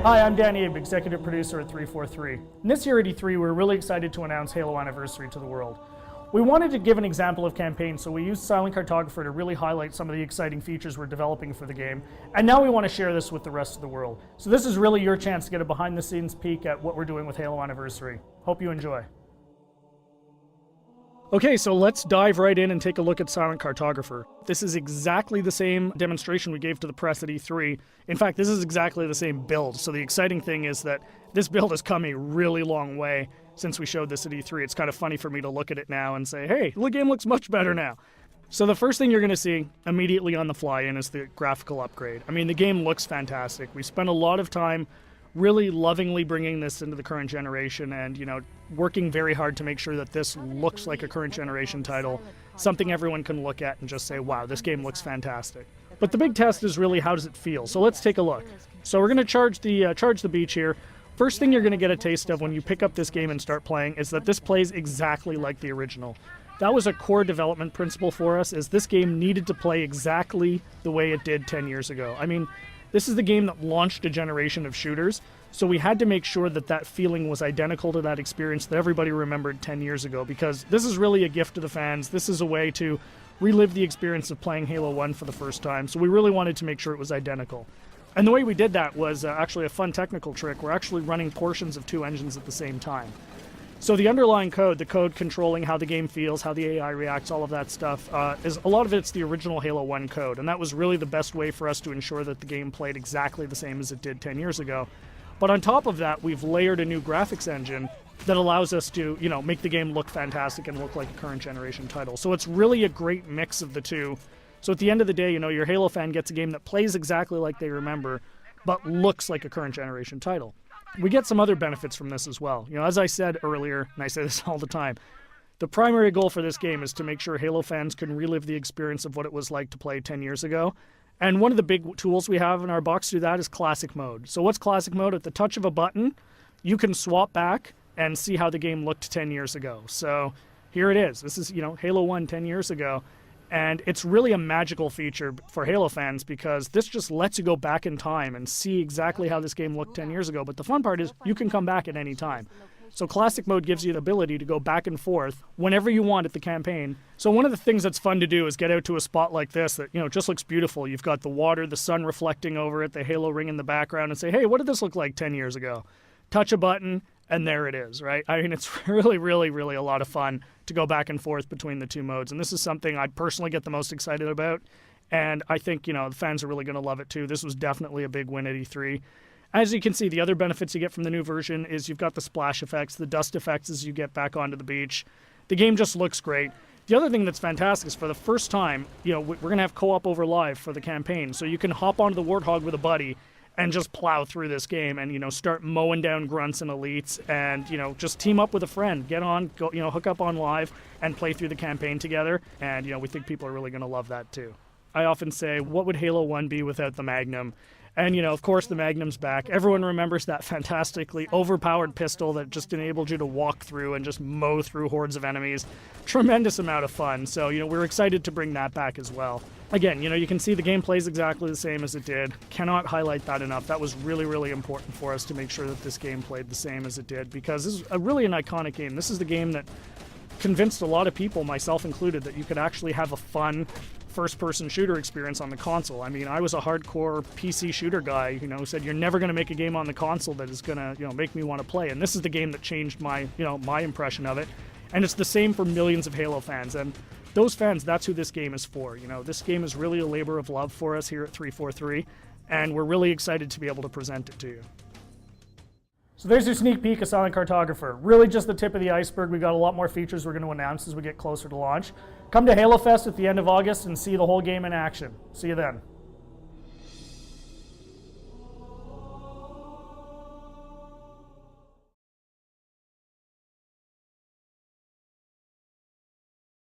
Hi, I'm Danny Abe, executive producer at 343. And this year at E3, we're really excited to announce Halo Anniversary to the world. We wanted to give an example of campaign, so we used Silent Cartographer to really highlight some of the exciting features we're developing for the game. And now we want to share this with the rest of the world. So this is really your chance to get a behind-the-scenes peek at what we're doing with Halo Anniversary. Hope you enjoy. Okay, so let's dive right in and take a look at Silent Cartographer. This is exactly the same demonstration we gave to the press at E3. In fact, this is exactly the same build. So the exciting thing is that this build has come a really long way since we showed this at E3. It's kind of funny for me to look at it now and say, hey, the game looks much better now. So the first thing you're going to see immediately on the fly-in is the graphical upgrade. I mean, the game looks fantastic. We spent a lot of time really lovingly bringing this into the current generation and, working very hard to make sure that this looks like a current generation title, something everyone can look at and just say, wow, this game looks fantastic. But the big test is really, how does it feel? So let's take a look. So we're going to charge the beach here. First thing you're going to get a taste of when you pick up this game and start playing is that this plays exactly like the original. That was a core development principle for us, is this game needed to play exactly the way it did 10 years ago. I mean, this is the game that launched a generation of shooters, so we had to make sure that that feeling was identical to that experience that everybody remembered 10 years ago, because this is really a gift to the fans. This is a way to relive the experience of playing Halo 1 for the first time, so we really wanted to make sure it was identical. And the way we did that was actually a fun technical trick. We're actually running portions of two engines at the same time. So the underlying code, the code controlling how the game feels, how the AI reacts, all of that stuff, is a lot of it's the original Halo 1 code, and that was really the best way for us to ensure that the game played exactly the same as it did 10 years ago. But on top of that, we've layered a new graphics engine that allows us to, make the game look fantastic and look like a current generation title. So it's really a great mix of the two. So at the end of the day, your Halo fan gets a game that plays exactly like they remember, but looks like a current generation title. We get some other benefits from this as well. As I said earlier, and I say this all the time, the primary goal for this game is to make sure Halo fans can relive the experience of what it was like to play 10 years ago. And one of the big tools we have in our box to do that is Classic Mode. So what's Classic Mode? At the touch of a button, you can swap back and see how the game looked 10 years ago. So here it is. This is, Halo 1 10 years ago. And it's really a magical feature for Halo fans, because this just lets you go back in time and see exactly how this game looked 10 years ago. But the fun part is you can come back at any time. So Classic Mode gives you the ability to go back and forth whenever you want at the campaign. So one of the things that's fun to do is get out to a spot like this that, just looks beautiful. You've got the water, the sun reflecting over it, the Halo ring in the background, and say, hey, what did this look like 10 years ago? Touch a button, and there it is, right? I mean, it's really, really, really a lot of fun to go back and forth between the two modes. And this is something I personally get the most excited about. And I think, the fans are really going to love it too. This was definitely a big win at E3. As you can see, the other benefits you get from the new version is you've got the splash effects, the dust effects as you get back onto the beach. The game just looks great. The other thing that's fantastic is for the first time, we're going to have co-op over live for the campaign. So you can hop onto the Warthog with a buddy and just plow through this game and, start mowing down grunts and elites and, just team up with a friend. Get on, go, hook up on live and play through the campaign together. And, we think people are really going to love that too. I often say, what would Halo 1 be without the Magnum? And, of course, the Magnum's back. Everyone remembers that fantastically overpowered pistol that just enabled you to walk through and just mow through hordes of enemies. Tremendous amount of fun. So, we're excited to bring that back as well. Again, you can see the game plays exactly the same as it did. Cannot highlight that enough. That was really, really important for us to make sure that this game played the same as it did, because this is really an iconic game. This is the game that convinced a lot of people, myself included, that you could actually have a fun first-person shooter experience on the console. I mean, I was a hardcore PC shooter guy, who said you're never going to make a game on the console that is going to, make me want to play. And this is the game that changed my, my impression of it. And it's the same for millions of Halo fans. And those fans, that's who this game is for. This game is really a labor of love for us here at 343, and we're really excited to be able to present it to you. So there's your sneak peek of Silent Cartographer. Really just the tip of the iceberg. We've got a lot more features we're going to announce as we get closer to launch. Come to Halo Fest at the end of August and see the whole game in action. See you then.